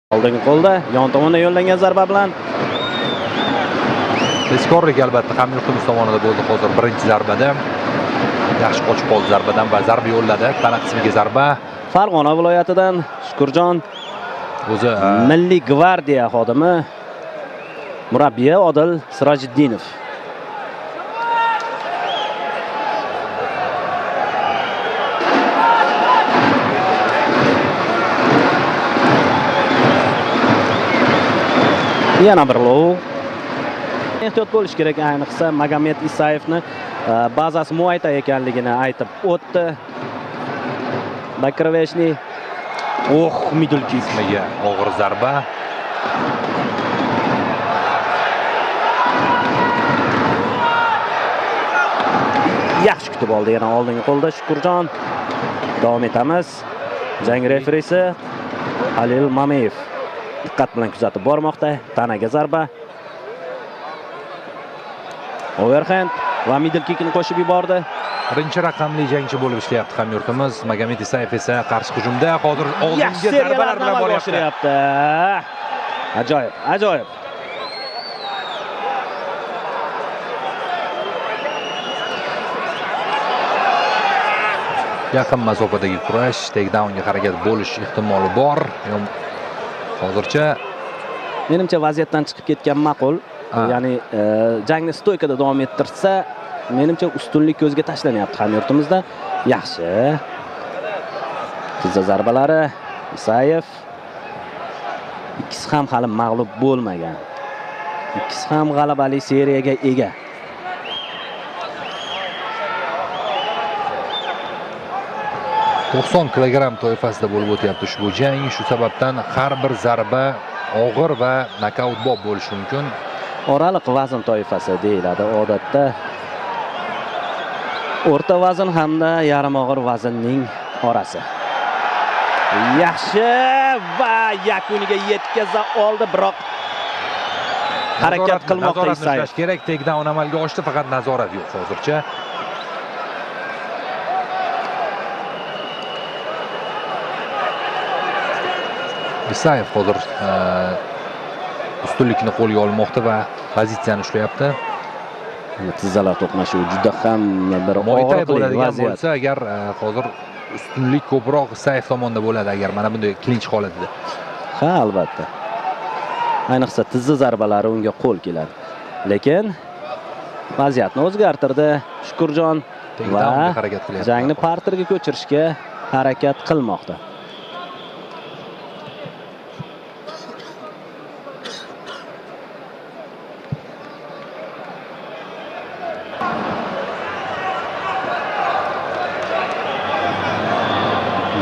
Oldingi qo'lda yon tomondan yo'llangan zarba bilan tezkorlik albatta hamyurtimiz tomonidan bo'ldi. Hozir birinchi zarbada yaxshi qochib qoldi zarbadan va zarba yo'lladi. Tana qismiga zarba. Farg'ona viloyatidan Shukurjon O'zi Milliy gvardiya xodimi murabbiyi Odil Sirojiddinov. Yana bir lov. Ehtiyot bo'lish kerak, ayniqsa Magomed Isayevni bazasi Muay Thai ekanligini aytib o'tdi. Bakrovechni middle kick. Og'ir zarba. Yaxshi kutib oldi yana oldingi qo'lda Shukurjon. Davom etamiz. Jang referisi Halil Mameyev diqqat bilan kuzatib bormoqda. Tanaga zarba. Overhand va middle kickni qo'shib yubordi. Birinchi raqamli jangchi bo'lib ishlayapti hamyurtimiz. Magomed Isayev esa qarshi hujumda hozir oldingi zarbalar bilan boryapti. Ajoyib, ajoyib. Yaqin masofadagi kurash, takedownga harakat bo'lish ehtimoli bor. Hozircha menimcha vaziyatdan chiqib ketgan ma'qul. Ya'ni jangni stoykada davom ettirsa, menimcha ustunlik ko'zga tashlanyapti hamyurtimizda. Yaxshi. Tizza zarbalari Isayev. Ikkisi ham hali mag'lub bo'lmagan. Ikkisi ham g'alabali seriyaga ega. ...90 kilogramm toifasida bo'lib o'tyapti ushbu jang. Shu sababdan har bir zarba og'ir va nokautbop bo'lishi mumkin. Oraliq vazn toifasi deyiladi odatda. O'rta vazn hamda yarim og'ir vaznning orasi. Yaxshi va yakuniga yetkaza oldi, biroq harakat qilmoqda Isayev. Kerak, takedown amalga oshdi, faqat nazorat yo'q hozircha. Isayev hozir ustunlikni qo'lga olmoqda va pozitsiyani ushlayapti. Tizzalar to'qnashuvi juda ham bir og'riqli vaziyat bo'lsa, agar hozir ustunlik ko'proq Isayev tomonda bo'ladi agar mana bunday klinch holatida. Ha, albatta. Ayniqsa tizza zarbalari unga qo'l keladi. Lekin vaziyatni o'zgartirdi Shukurjon va jangni parterga ko'chirishga harakat qilmoqda.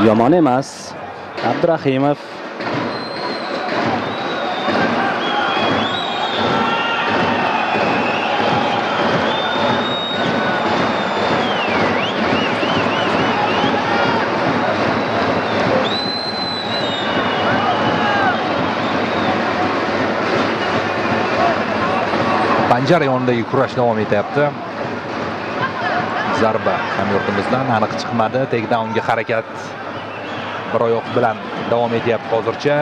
Yomon emas. Abdurahimov Panjar yonidagi kurash davom etyapti. Zarba hamyurtimizdan aniq chiqmadi. Takedownga harakat bir oyoq bilan davom etyapti hozircha.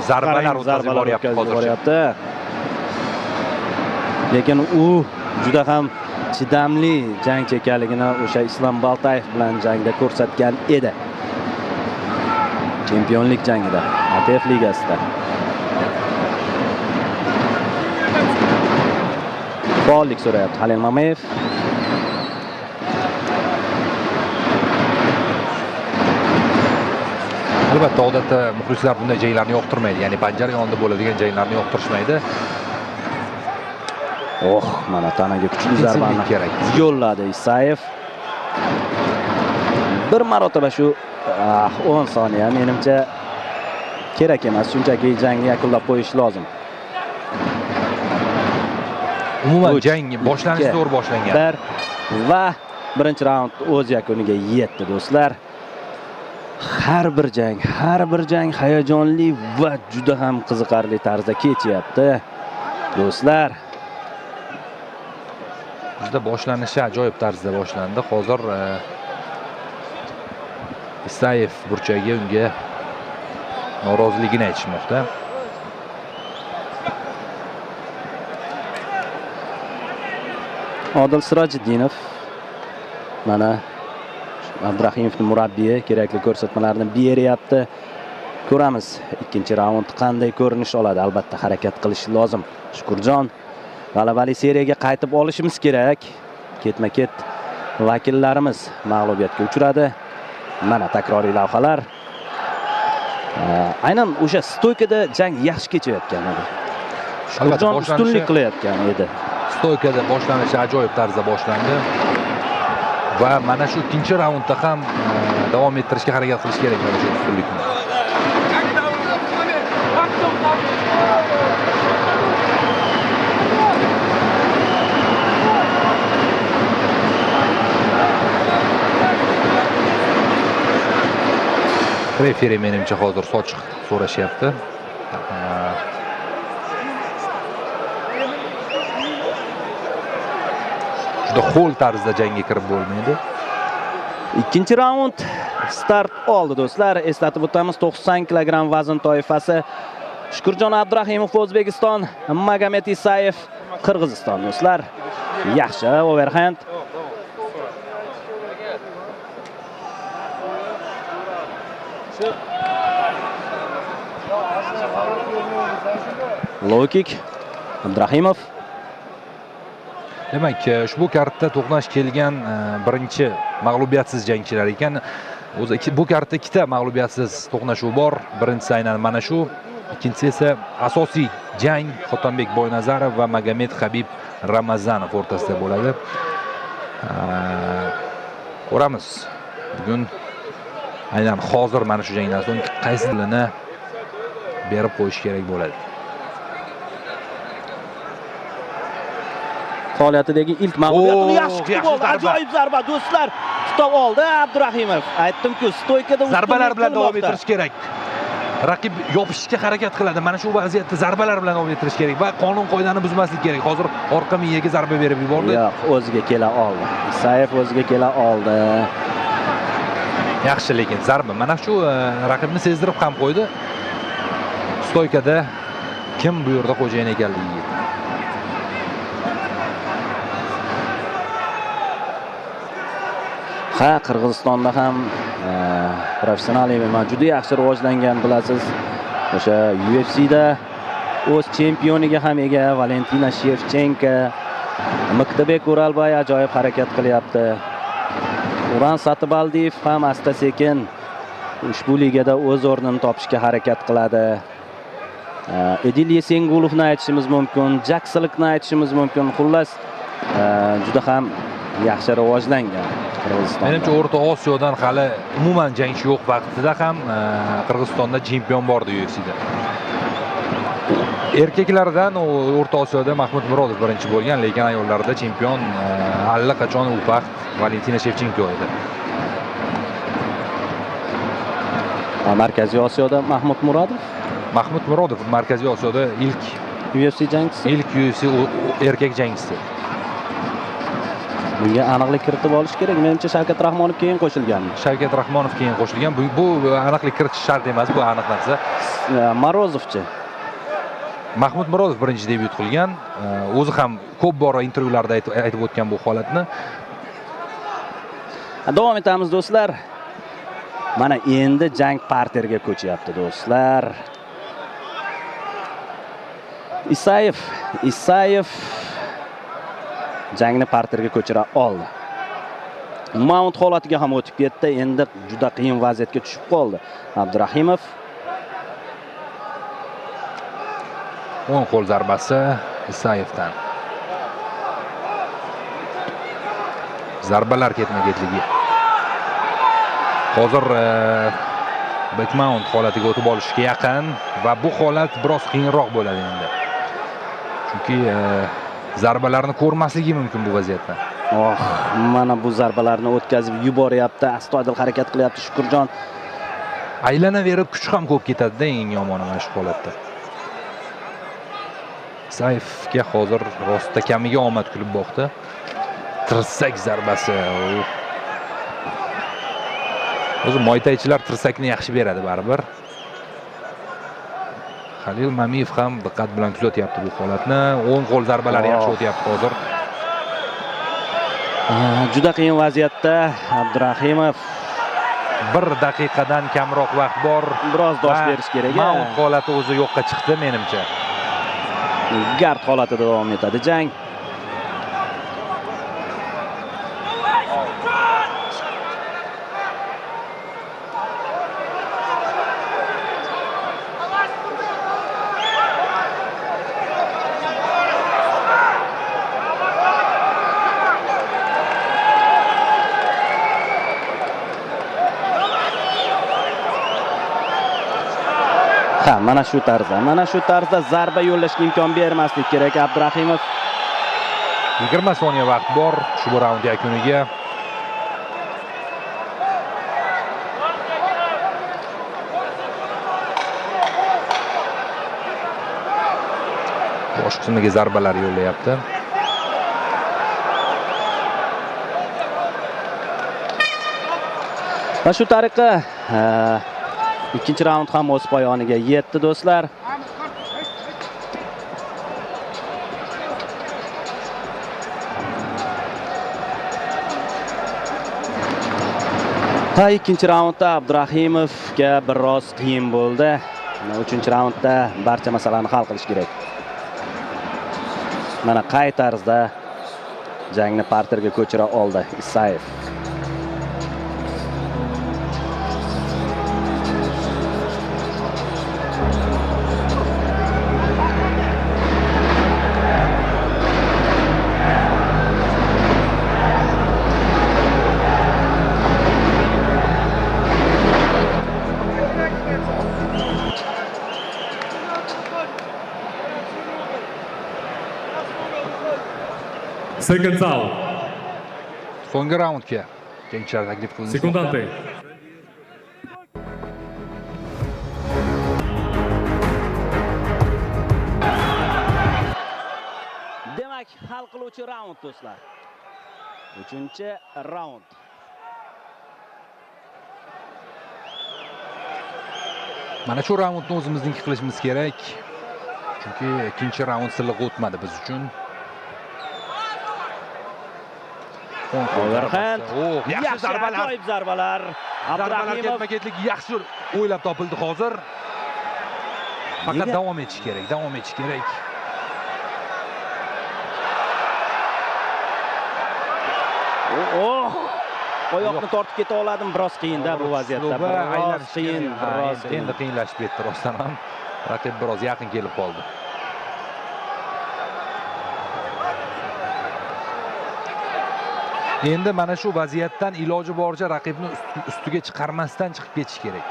Zarbalar o'tkazib boryapti. Lekin u juda ham chidamli jangchi ekanligini o'sha Islom Baltayev bilan jangda ko'rsatgan edi. Chempionlik jangida, ATF ligasida. Faollik so'rayapti Halil Mameyev. Albatta, odatda muxlislar bunday janglarni yoqtirmaydi. Ya'ni panjar yonida bo'ladigan janglarni yoqtirishmaydi. Mana tanaga kuchli zarbani yo'lladi Isayev. Bir marotaba shu 10 soniya menimcha kerak emas. Shunchaki jangni yakunlab qo'yish lozim. Umuman jang boshlanishi to'g'ri boshlangan. Va birinchi raund o'z yakuniga yetdi do'stlar. Har bir jang hayajonli va juda ham qiziqarli tarzda kechyapti. Do'stlar, Juda boshlanishi ajoyib tarzda boshlandi. Hozir Isayev burchagi unga noroziligini aytishmoqda. Odil Sirojiddinov mana Abdurahimovning murabbiyi kerakli ko'rsatmalarni beryapti. Ko'ramiz, ikkinchi raund qanday ko'rinish oladi. Albatta harakat qilish lozim. Shukurjon, g'alabali seriyaga qaytib olishimiz kerak. Ketma-ket vakillarimiz mag'lubiyatga uchradi. Mana takroriy lavhalar. Aynan o'sha stoykada jang yaxshi kechayotgan edi. Shukurjon ustunlik qilayotgan edi. Stoykada boshlanishi ajoyib tarzda boshlandi. Va mana shu ikkinchi raundda ham davom ettirishga harakat qilish kerak mana shu ustunlikni. Referi menimcha hozir sochiq so'rashyapti. Juda ho'l tarzda jangga kirib bo'lmaydi. Ikkinchi raund start oldi do'stlar. Eslatib o'tamiz, 90 kg vazn toifasi. Shukurjon Abdurahimov O'zbekiston, Magomed Isayev Qirg'iziston do'stlar. Yaxshi overhand. Low kick Abdurahimov. Demak, ushbu kartda to'qnash kelgan birinchi mag'lubiyatsiz jangchilar ekan. O'zi bu kartda ikkita mag'lubiyatsiz to'qnashuv bor. Birinchisi aynan mana shu, ikkinchisi esa asosiy jang Xotanbek Boynazarov va Magomed Habib Ramazanov o'rtasida bo'ladi. Ko'ramiz. Bugun aynan hozir mana shu jangdan so'ng qaysirini berib qo'yish kerak bo'ladi. Faoliyatidagi ilk mag'lubiyatini yaxshi kutib oldi. Ajoyib zarba do'stlar. Tutib oldi Abdurahimov. Aytdim-ku, stoykada zarbalar bilan davom ettirish kerak. Raqib yopishishga harakat qiladi. Mana shu vaziyatda zarbalar bilan davom ettirish kerak va qonun qoidani buzmaslik kerak. Hozir orqa miyaga zarba berib yubordi. Yo'q, o'ziga kela oldi. Isayev o'ziga kela oldi. Yaxshi, lekin zarba mana shu raqibni sezdirib ham qo'ydi. Stoykada kim bu yerda xo'jayin ekanligiga. Ha, Qirg'izistonda ham professional MMA juda yaxshi rivojlangan, bilasiz. O'sha UFCda o'z chempioniga ham ega Valentina Shevchenko, Miqtabek O'ralboy ajoyib harakat qilyapti. Uran Satibaldiyev ham asta-sekin ushbu ligada o'z o'rnini topishga harakat qiladi. Edil Yesengulovni aytishimiz mumkin, Jakslikni aytishimiz mumkin. Xullas, juda ham yaxshi rivojlangan Qirg'iziston. Menimcha O'rta Osiyodan hali umuman jangchi yo'q vaqtida ham Qirg'izistonda chempion bordi UFCda. Erkaklardan O'rta Osiyoda Mahmud Murodov birinchi bo'lgan, lekin ayollarda chempion allaqachon u vaqt Valentina Shevchenko edi. Markaziy Osiyoda Mahmud Murodov. Mahmud Murodov Markaziy Osiyoda ilk UFC jangchisi. Ilk UFC erkak jangchisi. Bunga aniqlik kiritib olish kerak. Menimcha Shavkat Rahmonov keyin qo'shilgan. Shavkat Rahmonov keyin qo'shilgan. Bu aniqlik kiritish shart emas, bu aniq narsa. Morozovchi. Mahmud Murodov birinchi debyut qilgan. O'zi ham ko'p bora intervyularda aytib o'tgan bu holatni. Davom etamiz do'stlar. Mana endi jang parterga ko'chyapti do'stlar. Isayev jangni parterga ko'chira oldi. Mount holatiga ham o'tib ketdi. Endi juda qiyin vaziyatga tushib qoldi Abdurahimov. O'ng qo'l zarbasi Isayevdan. Zarbalar ketma-ketligi. Hozir back mount holatiga o'tib olishga yaqin va bu holat biroz qiyinroq bo'ladi endi. Chunki zarbalarni ko'rmasligi mumkin bu vaziyatda. Mana bu zarbalarni o'tkazib yuboryapti, astoydil harakat qilyapti Shukurjon. Aylanaverib kuch ham ko'p ketadi-da eng yomoni mana shu holatda. Isayevga hozir rostda kamiga omad kulib boqdi. Tirsak zarbasi. O'zi moytaychilar tirsakni yaxshi beradi baribir. Halil Mamiyev ham diqqat bilan kuzatyapti bu holatni. O'ng qo'l zarbalari yaxshi o'tyapti hozir. Juda qiyin vaziyatda Abdurahimov. 1 daqiqadan kamroq vaqt bor. Biroz dosh berish kerak. Mount holati o'zi yo'qqa chiqdi menimcha. Gard holatida davom etadi jang. Mana shu tarzda zarba yo'llashga imkon bermaslik kerak Abdurahimov. 20 soniya vaqt bor ushbu raund yakuniga. Bosh qismiga zarbalar yo'llayapti. Va shu tariqa ikkinchi raund ham o'z poyoniga yetdi do'stlar. Ikkinchi raundda Abdurahimovga biroz qiyin bo'ldi. Uchinchi raundda barcha masalani hal qilish kerak. Mana qay tarzda jangni parterga ko'chira oldi Isayev. Seconds out. So'nggi raundga jangchilar taklif qilinmoqda. Sekundante. Demak, hal qiluvchi raund do'stlar. 3-raund. Mana shu raundni o'zimizniki qilishimiz kerak. Chunki ikkinchi raund silliq o'tmadi biz uchun. Overhand. Yaxshi zarbalar. Ajoyib zarbalar. Abdurahimov ketma-ketlik yaxshi o'ylab topildi hozir. Faqat davom etish kerak. Oyoqni tortib keta oladim, biroz qiyinda bu vaziyatda. Biroz qiyin. Endi qiyinlashib ketdi rostdan ham. Raqib biroz yaqin kelib qoldi. Endi mana shu vaziyatdan iloji boricha raqibni ustiga chiqarmasdan chiqib ketish kerak.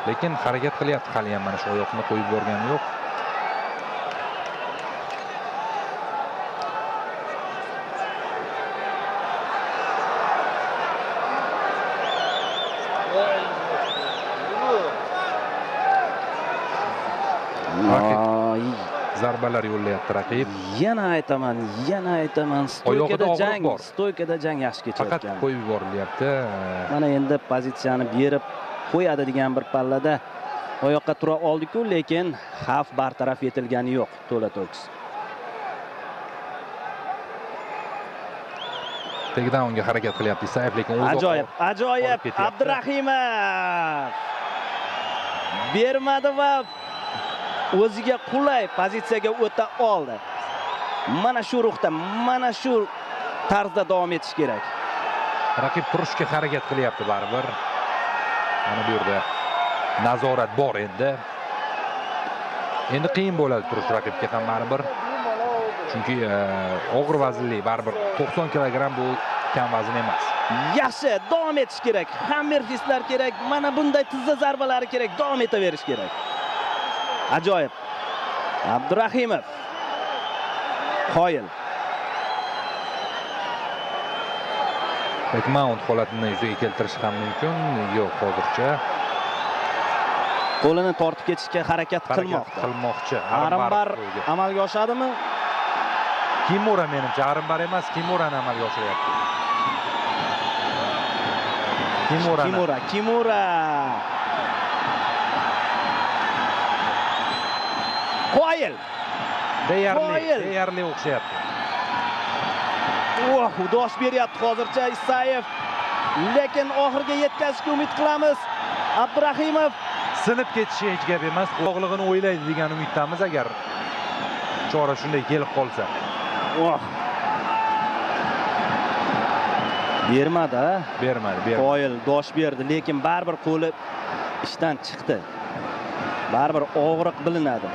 Lekin harakat qilyapti hali ham, mana shu oyoqni qo'yib borgani yo'q. Zarbalar yo'llayapti raqib. Yana aytaman, stoykada jang yaxshi kechayotgan. Faqat qo'yib yuborilyapti. Mana endi pozitsiyani berib qo'yadi degan bir pallada oyoqqa tura oldi-ku, lekin xavf bartaraf etilgani yo'q to'la-to'kis. Takedownga harakat qilyapti Isayev, lekin ajoyib Abdurahimov bermadi va o'ziga qulay pozitsiyaga o'ta oldi. Mana shu ruhda, mana shu tarzda davom etish kerak. Raqib turishga harakat qilyapti baribir. Mana bu yerda nazorat bor endi. Endi qiyin bo'ladi turish raqibga ham baribir. Chunki og'ir vaznli baribir 90 kg bu kam vazn emas. Yaxshi, davom etish kerak. Hammer fistlar kerak. Mana bunday tizza zarbalari kerak. Davom etaverish kerak. Ajoyib. Abdurahimov. Qoyil. Mount holatini yuzaga keltirish ham mumkin. Yo'q, hozircha. Qo'lini tortib ketishga harakat qilmoqchi. Armbar amalga oshadimi? Kimura menimcha armbar emas, Kimurani amalga oshiryapti. deyarli o'xshayapti. Dosh beryapti hozircha Isayev. Lekin oxirga yetkazishga umid qilamiz. Abdurahimov Sinib ketishi hech gap emas. Sog'lig'ini o'ylaydi degan umiddamiz agar chora shunday kelib qolsa. bermadi. Bermadi. Qoyil dosh berdi, lekin baribir qo'li ishdan chiqdi. Baribir og'riq bilinadi.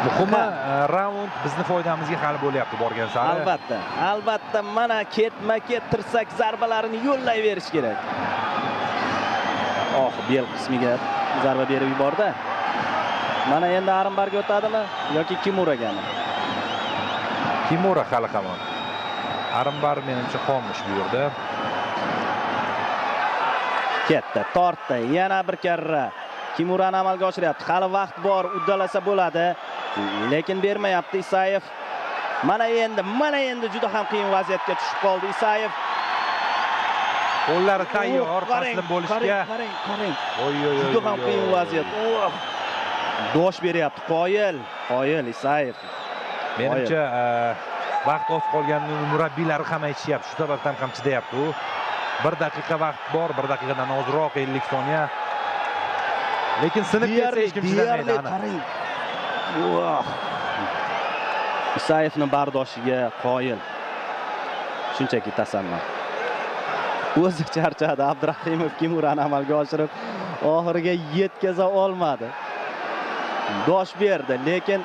Muhimi raund bizni foydamizga hal bo'lyapti borgan sari. Albatta, mana ketma-ket tirsak zarbalarini yo'llayverish kerak. Bel qismiga zarba berib yubordi. Mana endi Arimbarga o'tadimi yoki Kimuragami? Kimura hali hamon. Arimbar menimcha qolmish bu yerda. Ketdi, tortdi, yana bir karra. Kimurani amalga oshiryapti. Hali vaqt bor, uddalasa bo'ladi. Lekin bermayapti Isayev. Mana endi juda ham qiyin vaziyatga tushib qoldi Isayev. Qo'llari tayyor taslim bo'lishga. Qarang. Juda ham qiyin vaziyat. Dosh beryapti Qoyil Isayev. Menimcha vaqt oz qolganini murabbiylar ham aytishyapti. Shu sababdan ham chidayapti u. 1 daqiqa vaqt bor, 1 daqiqadan ozroq 50 soniya. Lekin sinib ketsa hech kim chidamaydi ana. Isayevning bardoshiga Qoyil. Shunchaki tasanno. O'zi charchadi. Abdurahimov Kimurani amalga oshirib oxiriga yetkaza olmadi. Dosh berdi, lekin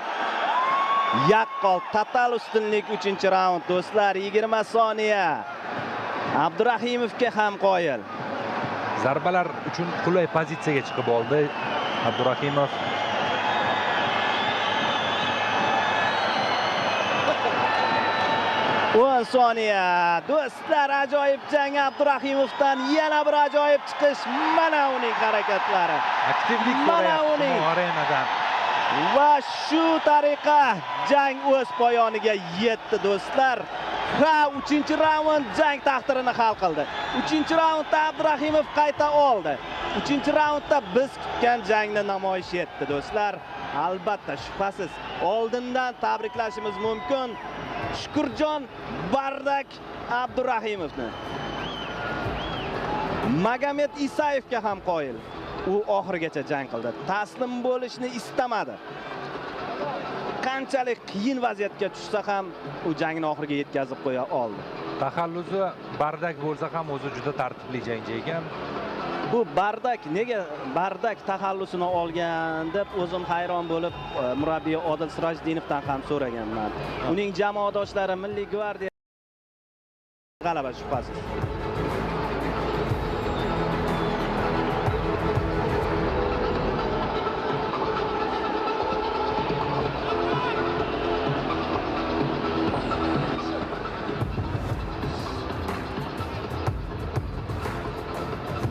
yaqqol total ustunlik 3-raund do'stlar. 20 soniya. Abdurahimovga ham Qoyil. Zarbalar uchun qulay pozitsiyaga chiqib oldi Abdurahimov. O'n soniya. Do'stlar, ajoyib jang Abdurahimovdan, yana bir ajoyib chiqish. Mana uning harakatlari. Aktivlik ko'ryapti arenadan. Va shu tariqa jang o'z poyoniga yetdi do'stlar. 3-raund jang taqdirini hal qildi. 3-raundda Abdurahimov qayta oldi. 3-raundda biz kutgan jangni namoyish etdi do'stlar. Albatta, shubhasiz oldindan tabriklashimiz mumkin Shukurjon Bardak Abdurahimovni. Magomed Isayevga ham Qoyil. U oxirigacha jang qildi. Taslim bo'lishni istamadi. Qanchalik qiyin vaziyatga tushsa ham u jangni oxiriga yetkazib qo'ya oldi. Taxallusi Bardak bo'lsa ham o'zi juda tartibli jangchi ekan. Bu Bardak nega Bardak taxallusini olgan deb o'zim hayron bo'lib, murabbiy Odil Sirojdinovdan ham so'raganman. Uning jamoadoshlari Milliy gvardiya g'alaba shubhasiz.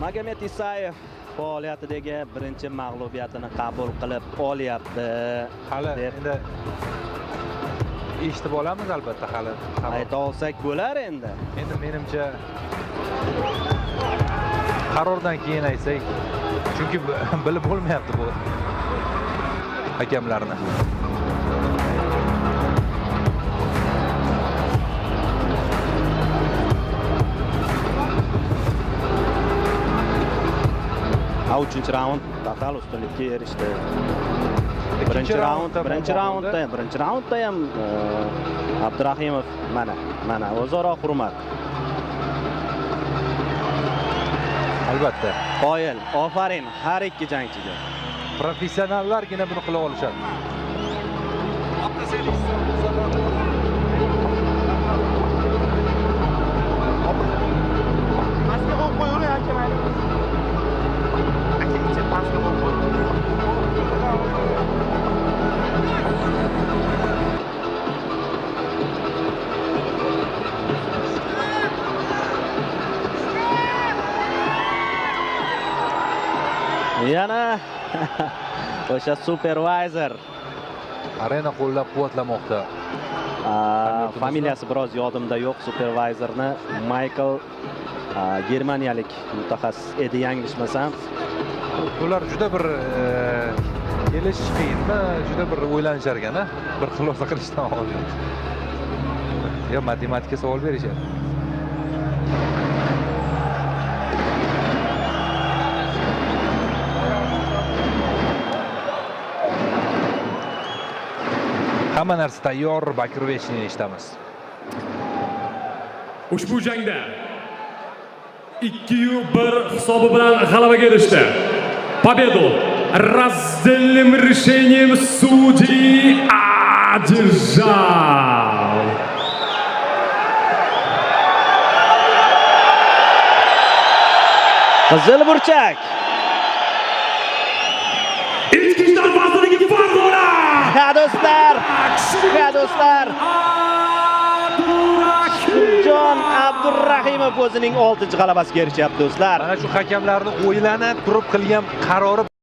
Magomed Isayev faoliyatidagi birinchi mag'lubiyatini qabul qilib olyapti. Hali endi eshitib olamiz albatta hali. Ayta olsak bo'lar endi. Endi menimcha qarordan keyin aytsak, chunki bilib bo'lmayapti bu hakamlarni. Uchinchi raund total ustunlikka erishdi. Birinchi raundda ham Abdurahimov mana o'zaro hurmat. Albatta. Qoyil, ofarin har ikki jangchiga. Professionallargina buni qila olishadi. Yana o'sha supervisor arena qo'llab-quvvatlamoqda. Familiyasi biroz yodimda yo'q supervisorni. Michael germaniyalik mutaxassis edi, yanglishmasam. Ular juda bir kelish qiyinmi? Juda bir o'ylanishar ekan-a, bir xulosa qilishdan oldin. Yo, matematika savol berishadi. Hamma narsa tayyor, Bakirovichni eshitamiz. Ushbu jangda 2-1 hisobi bilan g'alabaga erishdi. Победу раздельным решением судей одержал Qizil burchak. ichki ishlar vazirligi Farg'ona. Ha do'stlar, Jon Abdurrahimov o'zining 6-g'alabasiga erishyapti do'stlar. Mana shu hakamlarning o'ylanib turib qilgan qarori